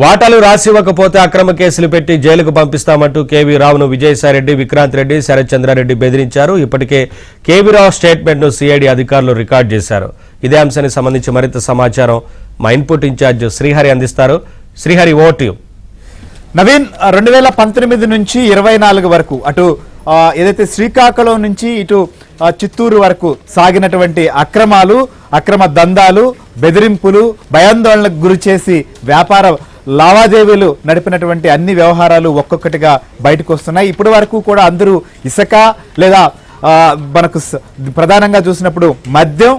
వాటాలు రాసివ్వకపోతే అక్రమ కేసులు పెట్టి జైలుకు పంపిస్తామంటూ కేవీ రావును విజయసాయిరెడ్డి, విక్రాంత్ రెడ్డి, శరత్ చంద్రారెడ్డి బెదిరించారు. ఇప్పటికే కేవీ రావు స్టేట్మెంట్ ను సిఐడి అధికారులు రికార్డు చేశారు. ఇదే అంశానికి సంబంధించి మరింత సమాచారం మా ఇన్పుట్ ఇన్ఛార్జ్ శ్రీహరి అందిస్తారు. Srihari, over to you. Naveen, 2019 నుంచి 24 వరకు అటు ఏదైతే శ్రీకాకుళం నుంచి ఇటు చిత్తూరు వరకు సాగినటువంటి అక్రమ దందాలు, బెదిరింపులు, భయాందోళనకు గురి చేసి వ్యాపార లావాదేవీలు నడిపినటువంటి అన్ని వ్యవహారాలు ఒక్కొక్కటిగా బయటకు వస్తున్నాయి. ఇప్పటి వరకు కూడా అందరూ ఇసుక లేదా మనకు ప్రధానంగా చూసినప్పుడు మద్యం,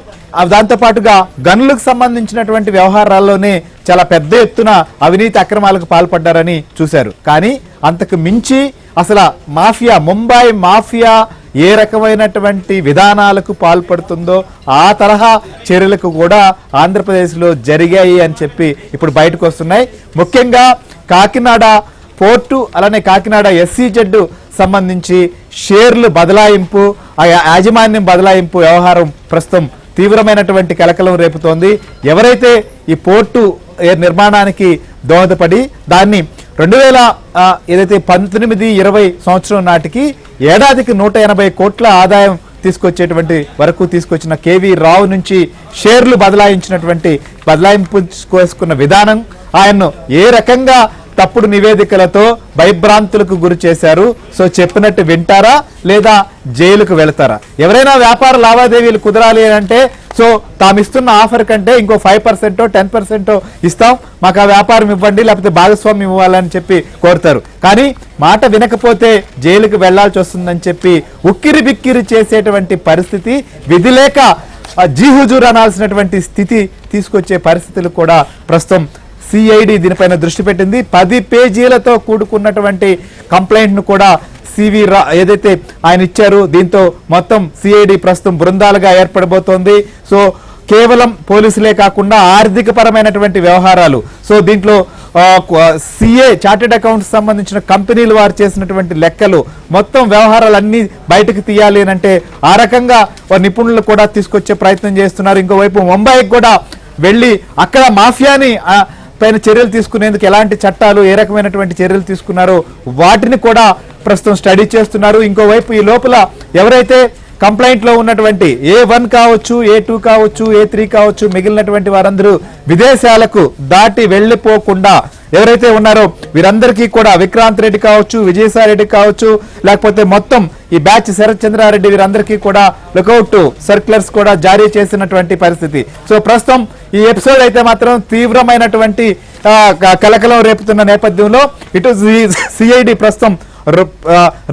దాంతోపాటుగా గనులకు సంబంధించినటువంటి వ్యవహారాల్లోనే చాలా పెద్ద ఎత్తున అవినీతి అక్రమాలకు పాల్పడ్డారని చూశారు. కానీ అంతకు మించి అసలు మాఫియా, ముంబై మాఫియా ఏ రకమైనటువంటి విధానాలకు పాల్పడుతుందో ఆ తరహా చర్యలకు కూడా ఆంధ్రప్రదేశ్లో జరిగాయి అని చెప్పి ఇప్పుడు బయటకు వస్తున్నాయి. ముఖ్యంగా కాకినాడ పోర్టు, అలానే కాకినాడ SEZ సంబంధించి షేర్లు బదలాయింపు, ఆ యాజమాన్యం బదలాయింపు వ్యవహారం ప్రస్తుతం తీవ్రమైనటువంటి కలకలం రేపుతోంది. ఎవరైతే ఈ పోర్టు నిర్మాణానికి దోహదపడి దాన్ని 2019-20 సంవత్సరం నాటికి ఏడాదికి 180 కోట్ల ఆదాయం తీసుకొచ్చేటువంటి వరకు తీసుకొచ్చిన కేవీ రావు నుంచి షేర్లు బదలాయింపుకున్న విధానం, ఆయన్ను ఏ రకంగా తప్పుడు నివేదికలతో భయభ్రాంతులకు గురి చేశారు. సో చెప్పినట్టు వింటారా లేదా జైలుకు వెళతారా? ఎవరైనా వ్యాపార లావాదేవీలు కుదరాలి అంటే సో తామిస్తున్న ఆఫర్ కంటే ఇంకో 5% 10% ఇస్తాం, మాకు ఆ వ్యాపారం ఇవ్వండి, లేకపోతే భాగస్వామ్యం ఇవ్వాలని చెప్పి కోరుతారు. కానీ మాట వినకపోతే జైలుకు వెళ్లాల్సి వస్తుందని చెప్పి ఉక్కిరి బిక్కిరి చేసేటువంటి పరిస్థితి, విధి లేక జీహుజూర్ అనాల్సినటువంటి స్థితి తీసుకొచ్చే పరిస్థితులు కూడా ప్రస్తుతం సిఐడి దీనిపైన దృష్టి పెట్టింది. 10 పేజీలతో కూడుకున్నటువంటి కంప్లైంట్ ను కూడా ఏదైతే ఆయన ఇచ్చారు, దీంతో మొత్తం సిఐడి ప్రస్తుతం బృందాలుగా ఏర్పడబోతోంది. సో కేవలం పోలీసులే కాకుండా ఆర్థిక పరమైనటువంటి వ్యవహారాలు, సో దీంట్లో CA చార్టెడ్ అకౌంట్స్ సంబంధించిన కంపెనీలు వారు చేసినటువంటి లెక్కలు, మొత్తం వ్యవహారాలన్నీ బయటకు తీయాలి అంటే ఆ రకంగా నిపుణులు కూడా తీసుకొచ్చే ప్రయత్నం చేస్తున్నారు. ఇంకోవైపు ముంబైకి కూడా వెళ్ళి అక్కడ మాఫియాని పైన చర్యలు తీసుకునేందుకు ఎలాంటి చట్టాలు, ఏ రకమైనటువంటి చర్యలు తీసుకున్నారో వాటిని కూడా ప్రస్తుతం స్టడీ చేస్తున్నారు. ఇంకోవైపు ఈ లోపల ఎవరైతే కంప్లైంట్ లో ఉన్నటువంటి A1 కావచ్చు, A2 కావచ్చు, A3 కావచ్చు, మిగిలినటువంటి వారందరూ విదేశాలకు దాటి వెళ్లిపోకుండా ఎవరైతే ఉన్నారో వీరందరికీ కూడా విక్రాంత్ రెడ్డి కావచ్చు, విజయసాయిరెడ్డి కావచ్చు, లేకపోతే మొత్తం ఈ బ్యాచ్ శరత్ చంద్రారెడ్డి, వీరందరికీ కూడా లుకౌట్ సర్క్యులర్స్ కూడా జారీ చేసినటువంటి పరిస్థితి. సో ప్రస్తుతం ఈ ఎపిసోడ్ అయితే మాత్రం తీవ్రమైనటువంటి కలకలం రేపుతున్న నేపథ్యంలో ఇటు సిఐడి ప్రస్తుతం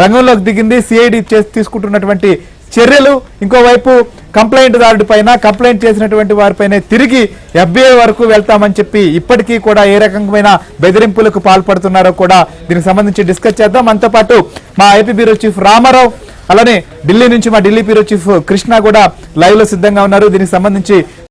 రంగంలోకి దిగింది. సిఐడి తీసుకుంటున్నటువంటి చర్యలు, ఇంకోవైపు కంప్లైంట్ దారుడి పైన, కంప్లైంట్ చేసినటువంటి వారిపైన తిరిగి FBI వరకు వెళ్తామని చెప్పి ఇప్పటికీ కూడా ఏ రకమైన బెదిరింపులకు పాల్పడుతున్నారో కూడా దీనికి సంబంధించి డిస్కస్ చేద్దాం. మనతో పాటు మా ఏపీ బ్యూరో చీఫ్ రామారావు, అలానే ఢిల్లీ నుంచి మా ఢిల్లీ బ్యూరో చీఫ్ కృష్ణ కూడా లైవ్ లో సిద్ధంగా ఉన్నారు. దీనికి సంబంధించి